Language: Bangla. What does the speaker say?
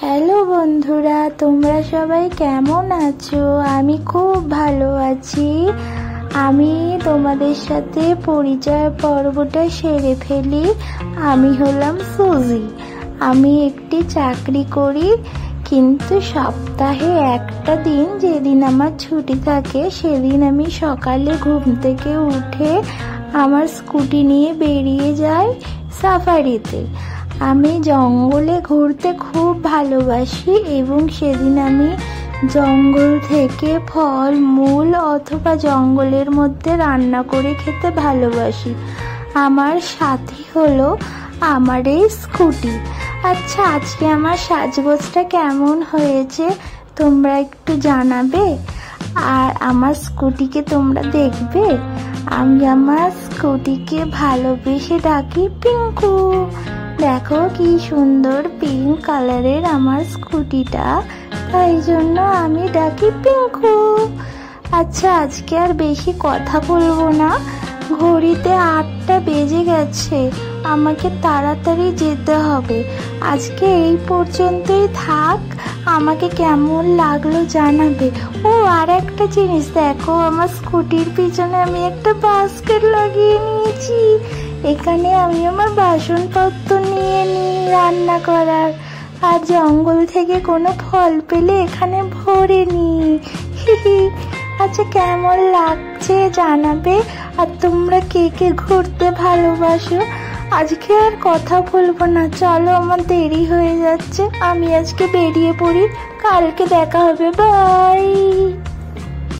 হ্যালো বন্ধুরা, তোমরা সবাই কেমন আছো? আমি খুব ভালো আছি। আমি তোমাদের সাথে পরিচয় পর্বটা সেরে ফেলি। আমি হলাম সুজি। আমি একটি চাকরি করি, কিন্তু সপ্তাহে একটা দিন যেদিন আমার ছুটি থাকে সেদিন আমি সকালে ঘুম থেকে উঠে আমার স্কুটি নিয়ে বেরিয়ে যাই সাফারিতে। আমি জঙ্গলে ঘুরতে খুব ভালোবাসি এবং সেদিন আমি জঙ্গল থেকে ফল মূল অথবা জঙ্গলের মধ্যে রান্না করে খেতে ভালোবাসি। আমার সাথী হলো আমার এই স্কুটি। আচ্ছা, আজকে আমার সাজগোজটা কেমন হয়েছে তোমরা একটু জানাবে? আর আমার স্কুটিকে তোমরা দেখবে। আমি আমার স্কুটিকে ভালোবেসে ডাকি পিঙ্কু। দেখো কি সুন্দর পিঙ্ক কালারের আমার স্কুটিটা, তাই জন্য আমি ডাকি পিঙ্কু। আচ্ছা, আজকে আর বেশি কথা বলবো না। ঘড়িতে 8টা বেজে গেছে, আমাকে তাড়াতাড়ি যেতে হবে। আজকে এই পর্যন্তই থাক। আমাকে কেমন লাগলো জানাবে। ও, আর একটা জিনিস দেখো, আমার স্কুটির পিছনে আমি একটা বাস্কেট লাগিয়ে নিয়েছি। এখানে আমি আমার বাসনপত্র নিয়ে নিই রান্না করার, আর জঙ্গল থেকে কোনো ফল পেলে এখানে ভরে নিই। আচ্ছা, কেমন লাগছে জানাবে। আর তোমরা কে কে ঘুরতে ভালোবাসো? আজকে আর কথা বলবো না, চলো, আমার দেরি হয়ে যাচ্ছে। আমি আজকে বেরিয়ে পড়ি, কালকে দেখা হবে। বাই।